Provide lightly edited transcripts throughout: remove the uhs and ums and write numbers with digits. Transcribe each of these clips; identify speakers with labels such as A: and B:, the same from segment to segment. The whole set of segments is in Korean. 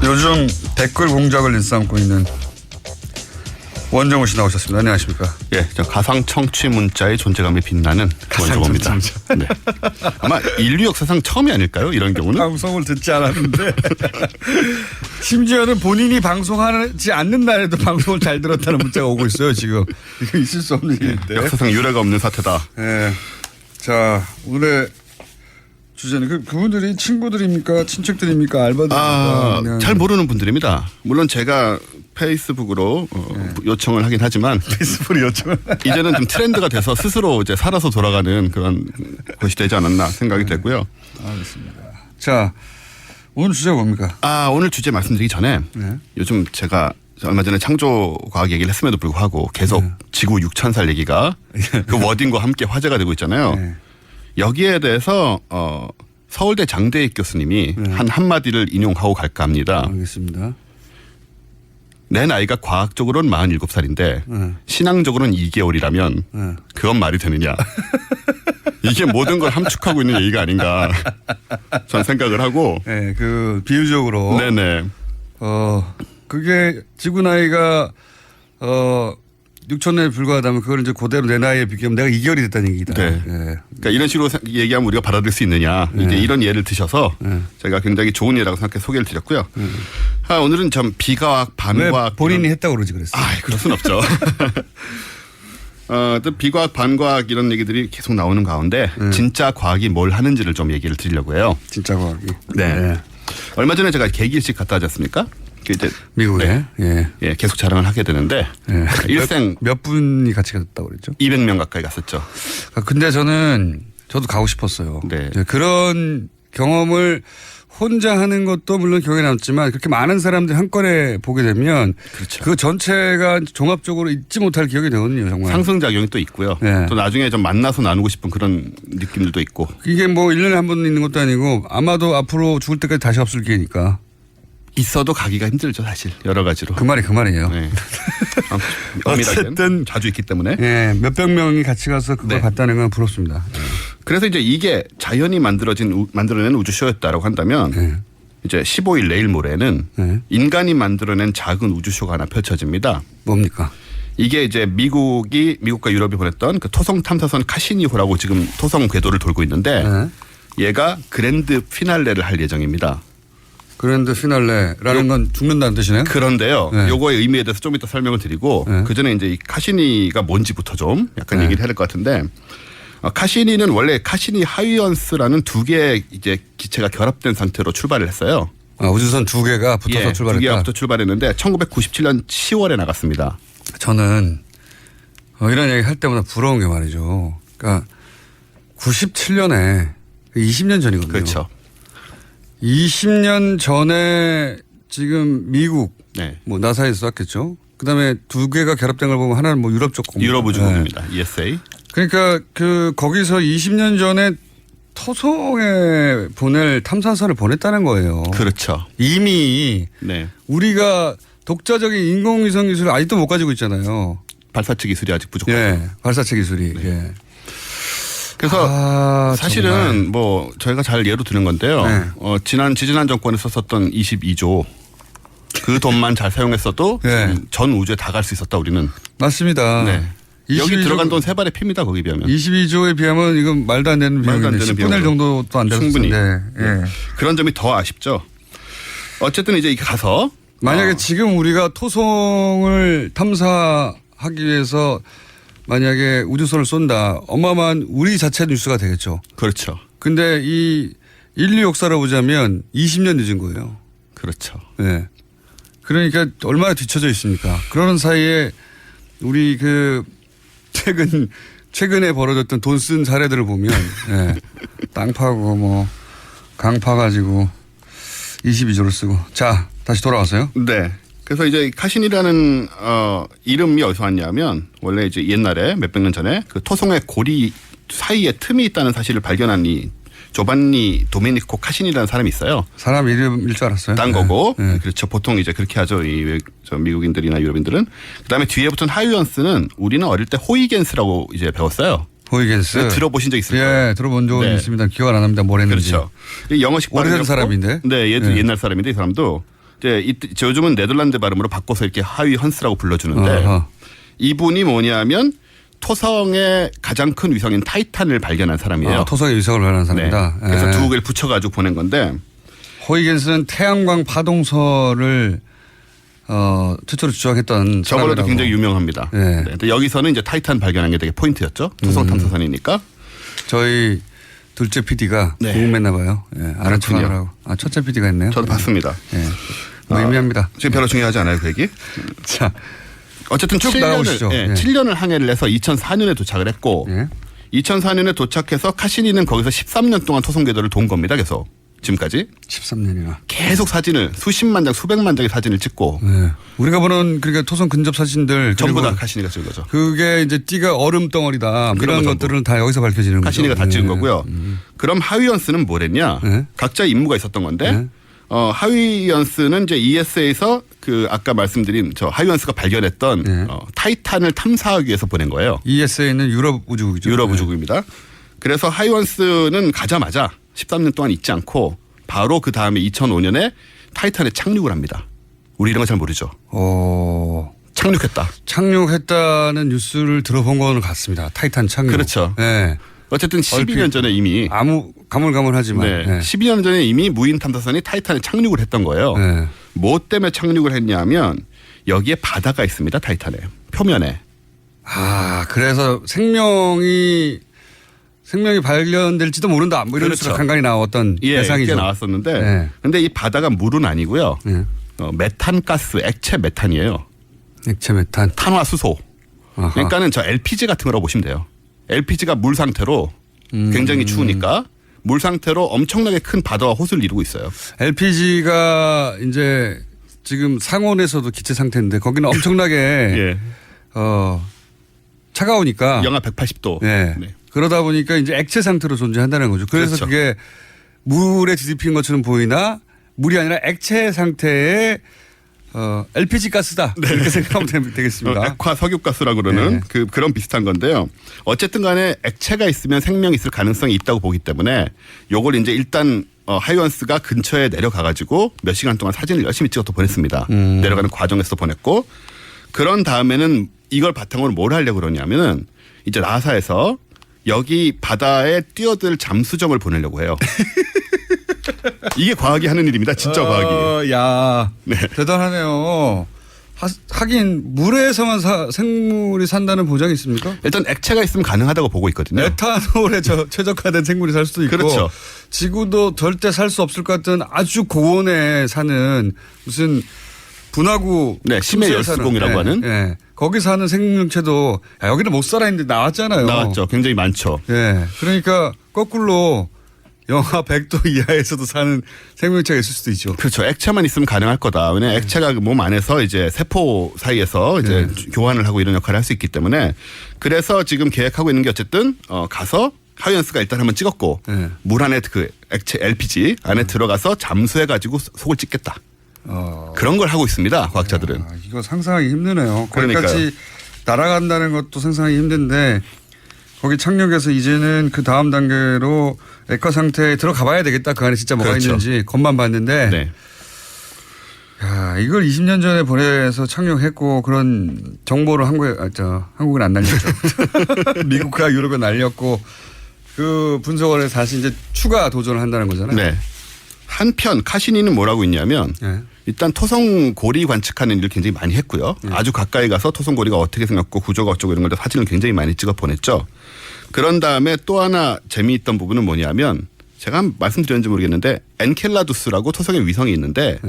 A: 요즘 댓글 공작을 일삼고 있는 원정우 씨 나오셨습니다. 안녕하십니까?
B: 예, 저 가상 청취 문자의 존재감이 빛나는 원정우입니다. 네. 아마 인류 역사상 처음이 아닐까요? 이런 경우는?
A: 방송을 듣지 않았는데 심지어는 본인이 방송하지 않는 날에도 방송을 잘 들었다는 문자가 오고 있어요. 지금 이거 있을 수 없는 일인데.
B: 역사상 유례가 없는 사태다.
A: 네. 자, 오늘의 주제는 그분들이 친구들입니까? 친척들입니까? 알바들입니까?
B: 잘 모르는 분들입니다. 물론 제가 페이스북으로 요청을 하긴 하지만
A: 페이스북으로 요청을
B: 이제는 좀 트렌드가 돼서 스스로 이제 살아서 돌아가는 그런 것이 되지 않았나 생각이 되고요.
A: 알겠습니다. 자, 오늘 주제가 뭡니까?
B: 오늘 주제 말씀드리기 전에 요즘 제가 얼마 전에 창조과학 얘기를 했음에도 불구하고 계속 지구 6,000살 얘기가 그 워딩과 함께 화제가 되고 있잖아요. 여기에 대해서 서울대 장대익 교수님이 한 한마디를 인용하고 갈까 합니다.
A: 알겠습니다.
B: 내 나이가 과학적으로는 47살인데 신앙적으로는 2개월이라면 그건 말이 되느냐. 이게 모든 걸 함축하고 있는 얘기가 아닌가 전 생각을 하고.
A: 네, 그 비유적으로.
B: 네네.
A: 그게 지구 나이가 6,000년에 불과하다면 그걸 이제 그대로 내 나이에 비교하면 내가 2개월이 됐다는 얘기다.
B: 네. 그러니까 이런 식으로 얘기하면 우리가 받아들일 수 있느냐. 이제 이런 예를 드셔서 제가 굉장히 좋은 예라고 생각해 소개를 드렸고요. 오늘은 좀 비과학, 반과학.
A: 본인이 했다고 그러지 그랬어요.
B: 그럴 순 없죠. 또 비과학, 반과학 이런 얘기들이 계속 나오는 가운데 진짜 과학이 뭘 하는지를 좀 얘기를 드리려고 해요.
A: 진짜 과학이.
B: 네. 얼마 전에 제가 개기일식 갔다 왔지 않습니까? 이제
A: 미국에.
B: 예, 계속 자랑을 하게 되는데 일생
A: 몇 분이 같이 갔다고 그랬죠?
B: 200명 가까이 갔었죠.
A: 근데 저도 가고 싶었어요.
B: 네.
A: 그런 경험을 혼자 하는 것도 물론 기억에 남지만 그렇게 많은 사람들이 한꺼번에 보게 되면
B: 그렇죠.
A: 그 전체가 종합적으로 잊지 못할 기억이 되거든요. 정말.
B: 상승작용이 또 있고요.
A: 네.
B: 또 나중에 좀 만나서 나누고 싶은 그런 느낌들도 있고.
A: 이게 뭐 1년에 한 번 있는 것도 아니고 아마도 앞으로 죽을 때까지 다시 없을 기회니까.
B: 있어도 가기가 힘들죠, 사실. 여러 가지로.
A: 그 말이에요.
B: 네.
A: 어쨌든
B: 자주 있기 때문에.
A: 네, 몇백 명이 같이 가서 그걸 갔다는 건 부럽습니다.
B: 그래서 이제 이게 자연이 만들어낸 우주쇼였다라고 한다면 이제 15일 내일 모레는 인간이 만들어낸 작은 우주쇼가 하나 펼쳐집니다.
A: 뭡니까?
B: 이게 이제 미국과 유럽이 보냈던 그 토성 탐사선 카시니호라고 지금 토성 궤도를 돌고 있는데 얘가 그랜드 피날레를 할 예정입니다.
A: 그랜드 피날레라는 건 죽는다는 뜻이네요.
B: 그런데요. 요거의 의미에 대해서 좀 이따 설명을 드리고 그 전에 이제 이 카시니가 뭔지부터 좀 약간 얘기를 해야 될 것 같은데 카시니는 원래 카시니 하이언스라는 두 개의 이제 기체가 결합된 상태로 출발을 했어요.
A: 우주선 두 개가 붙어서 출발했다.
B: 두 개가 붙어 출발했는데 1997년 10월에 나갔습니다.
A: 저는 이런 얘기 할 때마다 부러운 게 말이죠. 그러니까 97년에 20년 전이거든요.
B: 그렇죠.
A: 20년 전에 지금 미국 뭐 나사에서 쐈겠죠. 그다음에 두 개가 결합된 걸 보면 하나는 뭐 유럽 쪽 공무.
B: 유럽 우주국입니다. ESA.
A: 그러니까 거기서 20년 전에 토성에 보낼 탐사선을 보냈다는 거예요.
B: 그렇죠.
A: 이미 우리가 독자적인 인공위성 기술을 아직도 못 가지고 있잖아요.
B: 발사체 기술이 아직 부족해요.
A: 발사체 기술이.
B: 그래서 사실은 정말. 뭐 저희가 잘 예로 드는 건데요. 지지난 정권에서 썼던 22조 그 돈만 잘 사용했어도 전 우주에 다 갈 수 있었다 우리는.
A: 맞습니다.
B: 여기 들어간 돈 세 발의 피입니다. 거기 비하면.
A: 22조에 비하면 이건 말도 안 되는 비용인데 10분의 1 정도도 안 되는
B: 충분히. 그런 점이 더 아쉽죠. 어쨌든 이제 가서
A: 만약에 지금 우리가 토성을 탐사하기 위해서 만약에 우주선을 쏜다. 어마어마한 우리 자체 뉴스가 되겠죠.
B: 그렇죠.
A: 근데 이 인류 역사로 보자면 20년 늦은 거예요.
B: 그렇죠.
A: 그러니까 얼마나 뒤처져 있습니까? 그러는 사이에 우리 최근에 벌어졌던 돈 쓴 사례들을 보면 땅 파고 뭐 강 파가지고 22조를 쓰고. 자, 다시 돌아와서요.
B: 네. 그래서 이제 카신이라는 이름이 어디서 왔냐면 원래 이제 옛날에 몇백 년 전에 그 토성의 고리 사이에 틈이 있다는 사실을 발견한 이 조반니 도메니코 카신이라는 사람이 있어요.
A: 사람 이름일 줄 알았어요.
B: 딴 거고. 그렇죠. 보통 이제 그렇게 하죠. 저 미국인들이나 유럽인들은. 그다음에 뒤에 붙은 하이언스는 우리는 어릴 때 호이겐스라고 이제 배웠어요.
A: 호이겐스.
B: 들어보신 적 있을 거예요.
A: 예, 들어본 적은 있습니다. 기억 안 납니다. 뭘 했는지.
B: 그렇죠. 영어식
A: 오래된 사람인데.
B: 네, 얘도 옛날 사람인데 이 사람도 이제 요즘은 네덜란드 발음으로 바꿔서 이렇게 하위 헌스라고 불러주는데
A: 어허.
B: 이분이 뭐냐면 토성의 가장 큰 위성인 타이탄을 발견한 사람이에요.
A: 토성의 위성을 발견한 사람이다.
B: 네. 그래서
A: 예.
B: 두 개를 붙여가지고 보낸 건데
A: 호이겐스는 태양광 파동설을 최초로 주장했던
B: 저걸로도
A: 사람이라고.
B: 굉장히 유명합니다.
A: 예.
B: 네. 근데 여기서는 이제 타이탄 발견한 게 되게 포인트였죠. 토성 탐사선이니까.
A: 저희 둘째 PD가
B: 네.
A: 궁금했나 봐요. 예. 아는
B: 그렇군요.
A: 척하느라고. 첫째 PD가 했네요.
B: 저도 봤습니다.
A: 예. 의미합니다.
B: 지금 별로 중요하지 않아요, 그 얘기.
A: 자,
B: 어쨌든
A: 쭉
B: 7년을,
A: 나가보시죠.
B: 예,
A: 예.
B: 7년을 항해를 해서 2004년에 도착을 했고
A: 예.
B: 2004년에 도착해서 카시니는 거기서 13년 동안 토성 궤도를 돈 겁니다. 계속 지금까지
A: 13년이나.
B: 계속 사진을 수십만 장 수백만 장의 사진을 찍고
A: 예. 우리가 보는 그러니까 토성 근접 사진들
B: 전부 다
A: 그리고
B: 카시니가 찍은 거죠.
A: 그게 이제 띠가 얼음 덩어리다.
B: 그런
A: 이런
B: 거
A: 것들은 다 여기서 밝혀지는 거죠.
B: 카시니가 다 찍은
A: 예.
B: 거고요. 그럼 하위연스는 뭐랬냐?
A: 네.
B: 각자 임무가 있었던 건데
A: 네.
B: 하위연스는 이제 ESA에서 그 아까 말씀드린 저 하위연스가 발견했던
A: 네.
B: 타이탄을 탐사하기 위해서 보낸 거예요.
A: ESA는 유럽 우주국이죠.
B: 유럽
A: 네.
B: 우주국입니다. 그래서 하이원스는 가자마자 13년 동안 있지 않고 바로 그 다음에 2005년에 타이탄에 착륙을 합니다. 우리 이런 거 잘 모르죠. 착륙했다.
A: 착륙했다는 뉴스를 들어본 거는 같습니다. 타이탄 착륙.
B: 그렇죠.
A: 네.
B: 어쨌든 12년 전에 이미
A: 아무 가물가물하지만.
B: 네,
A: 네.
B: 12년 전에 이미 무인 탐사선이 타이탄에 착륙을 했던 거예요.
A: 네.
B: 뭐 때문에 착륙을 했냐면 여기에 바다가 있습니다. 타이탄에 표면에.
A: 그래서 생명이 발견될지도 모른다. 뭐 이런
B: 그렇죠.
A: 뉴스가 간간히 나왔던 대상이죠.
B: 꽤 나왔었는데,
A: 네.
B: 근데 이 바다가 물은 아니고요.
A: 네.
B: 메탄가스, 액체 메탄이에요.
A: 액체 메탄.
B: 탄화수소.
A: 아하.
B: 그러니까는 저 LPG 같은 거라고 보시면 돼요. LPG가 물 상태로 굉장히 추우니까 물 상태로 엄청나게 큰 바다와 호수를 이루고 있어요.
A: LPG가 이제 지금 상온에서도 기체 상태인데 거기는 엄청나게
B: 예.
A: 차가우니까.
B: 영하 180도.
A: 네.
B: 네.
A: 그러다 보니까 이제 액체 상태로 존재한다는 거죠. 그래서
B: 그렇죠.
A: 그게 물에 뒤집힌 것처럼 보이나 물이 아니라 액체 상태의 LPG 가스다. 이렇게 생각하면 되겠습니다.
B: 액화 석유가스라고 그러는 그런 비슷한 건데요. 어쨌든 간에 액체가 있으면 생명이 있을 가능성이 있다고 보기 때문에 요걸 이제 일단 하이원스가 근처에 내려가가지고 몇 시간 동안 사진을 열심히 찍어서 보냈습니다. 내려가는 과정에서 보냈고 그런 다음에는 이걸 바탕으로 뭘 하려고 그러냐면은 이제 나사에서 여기 바다에 뛰어들 잠수정을 보내려고 해요. 이게 과학이 하는 일입니다. 진짜 과학이.
A: 야,
B: 네.
A: 대단하네요. 하긴 물에서만 생물이 산다는 보장이 있습니까?
B: 일단 액체가 있으면 가능하다고 보고 있거든요.
A: 에탄올에 최적화된 생물이 살 수도 있고
B: 그렇죠.
A: 지구도 절대 살 수 없을 것 같은 아주 고온에 사는 무슨 분화구
B: 네, 심해 열수공이라고 하는.
A: 네. 거기 사는 생명체도 여기는 못 살아 있는데 나왔잖아요.
B: 나왔죠. 굉장히 많죠.
A: 네. 그러니까 거꾸로 영하 100도 이하에서도 사는 생명체가 있을 수도 있죠.
B: 그렇죠. 액체만 있으면 가능할 거다. 왜냐하면 액체가 몸 안에서 이제 세포 사이에서 이제 교환을 하고 이런 역할을 할 수 있기 때문에 그래서 지금 계획하고 있는 게 어쨌든 가서 하이언스가 일단 한번 찍었고 물 안에 그 액체 LPG 안에 들어가서 잠수해가지고 속을 찍겠다. 그런 걸 하고 있습니다. 과학자들은.
A: 이거 상상하기 힘드네요.
B: 그러니까요.
A: 거기까지 날아간다는 것도 상상하기 힘든데 거기 착륙해서 이제는 그 다음 단계로 액화 상태에 들어가 봐야 되겠다. 그 안에 진짜 뭐가
B: 그렇죠.
A: 있는지 겉만 봤는데
B: 네.
A: 야, 이걸 20년 전에 보내서 착륙했고 그런 정보를 한국은 안 날렸죠. 미국과 유럽에 날렸고 그 분석을 해서 다시 이제 추가 도전을 한다는 거잖아요.
B: 네. 한편 카시니는 뭐라고 있냐면 일단 토성 고리 관측하는 일을 굉장히 많이 했고요. 아주 가까이 가서 토성 고리가 어떻게 생겼고 구조가 어쩌고 이런 걸 사진을 굉장히 많이 찍어 보냈죠. 그런 다음에 또 하나 재미있던 부분은 뭐냐면 제가 말씀드렸는지 모르겠는데 엔켈라두스라고 토성의 위성이 있는데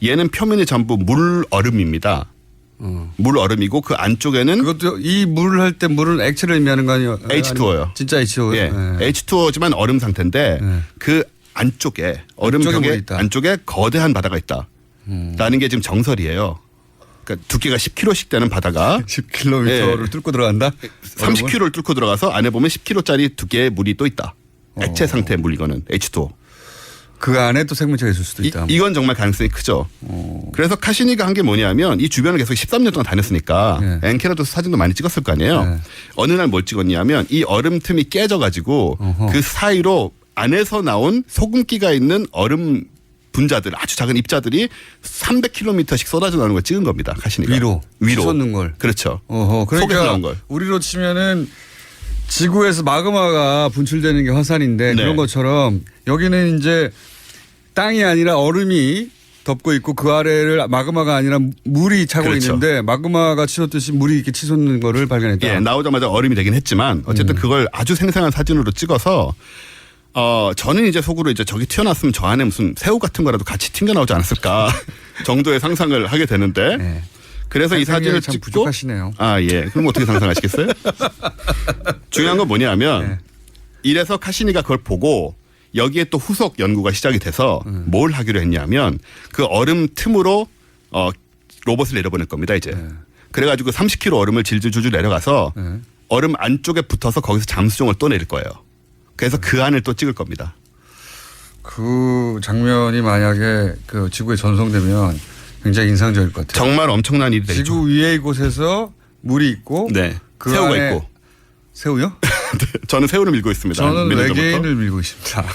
B: 얘는 표면이 전부 물 얼음입니다. 물 얼음이고 그 안쪽에는
A: 그것도 이 물을 할 때 물은 액체를 의미하는 거 아니에요?
B: H2O요.
A: 진짜 H2O.
B: 예. H2O지만 얼음 상태인데 그 안쪽에 얼음벽에 안쪽에 거대한 바다가 있다. 라는 게 지금 정설이에요. 그러니까 두께가 10km씩 되는 바다가
A: 10km를 뚫고 들어간다?
B: 30km를 뚫고 들어가서 안에 보면 10km짜리 두께의 물이 또 있다. 액체 상태의 물 이거는 H2O.
A: 그 안에 또 생물체가 있을 수도 있다.
B: 이건 정말 가능성이 크죠. 그래서 카시니가 한 게 뭐냐면 이 주변을 계속 13년 동안 다녔으니까 엔켈라두스 사진도 많이 찍었을 거 아니에요. 어느 날 뭘 찍었냐면 이 얼음 틈이 깨져가지고 그 사이로 안에서 나온 소금기가 있는 얼음 분자들 아주 작은 입자들이 300km씩 쏟아져 나오는 걸 찍은 겁니다. 카시니가.
A: 위로 솟는 걸.
B: 그렇죠.
A: 어허,
B: 속에서
A: 그러니까
B: 나온 걸.
A: 우리로 치면은 지구에서 마그마가 분출되는 게 화산인데
B: 네.
A: 그런 것처럼 여기는 이제 땅이 아니라 얼음이 덮고 있고 그 아래를 마그마가 아니라 물이 차고
B: 그렇죠.
A: 있는데 마그마가 치솟듯이 물이 이렇게 치솟는 거를 발견했다.
B: 예, 나오자마자 얼음이 되긴 했지만 어쨌든 그걸 아주 생생한 사진으로 찍어서 저는 이제 속으로 이제 저기 튀어나왔으면 저 안에 무슨 새우 같은 거라도 같이 튕겨 나오지 않았을까 정도의 상상을 하게 되는데
A: 네.
B: 그래서 이 사진을
A: 참
B: 찍고
A: 부족하시네요.
B: 아, 예. 그럼 어떻게 상상하시겠어요? 중요한 건 뭐냐면
A: 네.
B: 이래서 카시니가 그걸 보고 여기에 또 후속 연구가 시작이 돼서 뭘 하기로 했냐면 그 얼음 틈으로 로봇을 내려보낼 겁니다, 이제. 그래가지고 30km 얼음을 질질줄줄 내려가서 얼음 안쪽에 붙어서 거기서 잠수정을 또 내릴 거예요. 그래서 그 안을 또 찍을 겁니다.
A: 그 장면이 만약에 그 지구에 전송되면 굉장히 인상적일 것 같아요.
B: 정말 엄청난 일이 되죠.
A: 지구 위의 곳에서 물이 있고
B: 네.
A: 그
B: 새우가
A: 안에
B: 있고.
A: 새우요?
B: 저는 새우를 밀고 있습니다.
A: 저는
B: 몇 년 전부터.
A: 외계인을 밀고 있습니다.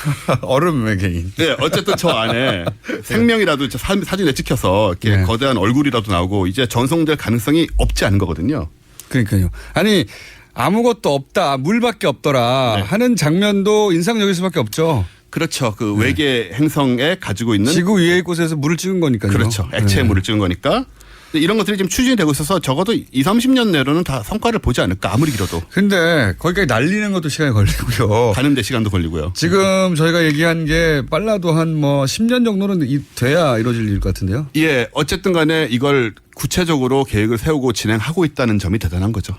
A: 얼음 외계인.
B: 네, 어쨌든 저 안에 생명이라도 사진에 찍혀서 이렇게
A: 네.
B: 거대한 얼굴이라도 나오고 이제 전송될 가능성이 없지 않은 거거든요.
A: 그러니까요. 아니 아무것도 없다, 물밖에 없더라
B: 네.
A: 하는 장면도 인상적일 수밖에 없죠.
B: 그렇죠. 그 외계 행성에 가지고 있는
A: 지구 위의 곳에서 물을 찍은 거니까요.
B: 그렇죠. 액체의 물을 찍은 거니까. 이런 것들이 지금 추진이 되고 있어서 적어도 20-30년 내로는 다 성과를 보지 않을까 아무리 길어도.
A: 근데 거기까지 날리는 것도 시간이 걸리고요.
B: 가는데 시간도 걸리고요.
A: 지금 저희가 얘기한 게 빨라도 한 뭐 10년 정도는 돼야 이루어질 일 같은데요.
B: 예, 어쨌든 간에 이걸 구체적으로 계획을 세우고 진행하고 있다는 점이 대단한 거죠.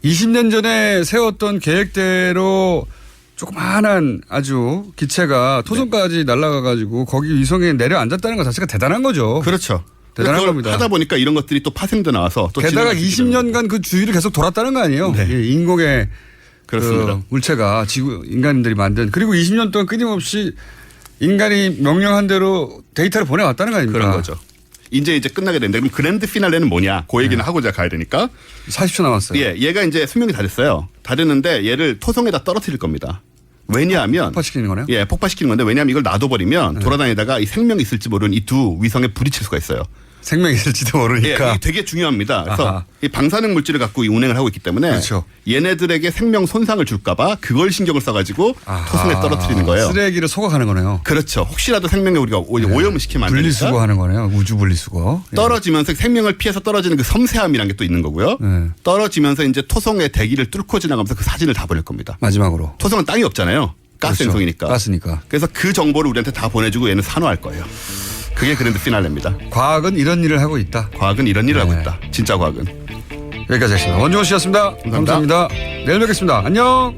A: 20년 전에 세웠던 계획대로 조그마한 아주 기체가 토성까지 날아가 가지고 거기 위성에 내려앉았다는 것 자체가 대단한 거죠.
B: 그렇죠.
A: 대단한
B: 그걸
A: 겁니다.
B: 하다 보니까 이런 것들이 또 파생돼 나와서 또
A: 게다가
B: 진행할 수 있게 되는
A: 20년간 그 주위를 계속 돌았다는 거 아니에요?
B: 네.
A: 예, 인공의
B: 그렇습니다.
A: 그 물체가 지구 인간들이 만든 그리고 20년 동안 끊임없이 인간이 명령한 대로 데이터를 보내왔다는 거 아닙니까?
B: 그런 거죠. 이제 끝나게 되는데 그럼 그랜드 피날레는 뭐냐? 그 얘기는 하고 이제 가야 되니까.
A: 40초 남았어요.
B: 예, 얘가 이제 수명이 다 됐어요. 다 됐는데 얘를 토성에다 떨어뜨릴 겁니다. 왜냐하면
A: 폭파시키는 거네요?
B: 예, 폭파시키는 건데 왜냐하면 이걸 놔둬버리면 돌아다니다가 이 생명이 있을지 모르는 이 두 위성에 부딪힐 수가 있어요.
A: 생명이 있을지도
B: 예,
A: 모르니까.
B: 이게 되게 중요합니다. 그래서
A: 아하.
B: 이 방사능 물질을 갖고 이 운행을 하고 있기 때문에
A: 그렇죠.
B: 얘네들에게 생명 손상을 줄까봐 그걸 신경을 써가지고 토성에 떨어뜨리는 거예요.
A: 쓰레기를 소각하는 거네요.
B: 그렇죠. 혹시라도 생명에 우리가 오염을 시키면 안 되니까.
A: 분리수거하는 거네요. 우주 분리수거. 예.
B: 떨어지면서 생명을 피해서 떨어지는 그 섬세함이라는 게 또 있는 거고요.
A: 네.
B: 떨어지면서 이제 토성의 대기를 뚫고 지나가면서 그 사진을 다 보낼 겁니다.
A: 마지막으로.
B: 토성은 땅이 없잖아요. 가스
A: 그렇죠.
B: 행성이니까.
A: 가스니까.
B: 그래서 그 정보를 우리한테 다 보내주고 얘는 산화할 거예요. 그게 그랜드 피날레입니다.
A: 과학은 이런 일을 하고 있다.
B: 과학은 이런 일을
A: 네.
B: 하고 있다. 진짜 과학은.
A: 여기까지 하겠습니다. 원종호 씨였습니다. 감사합니다. 내일 뵙겠습니다. 안녕.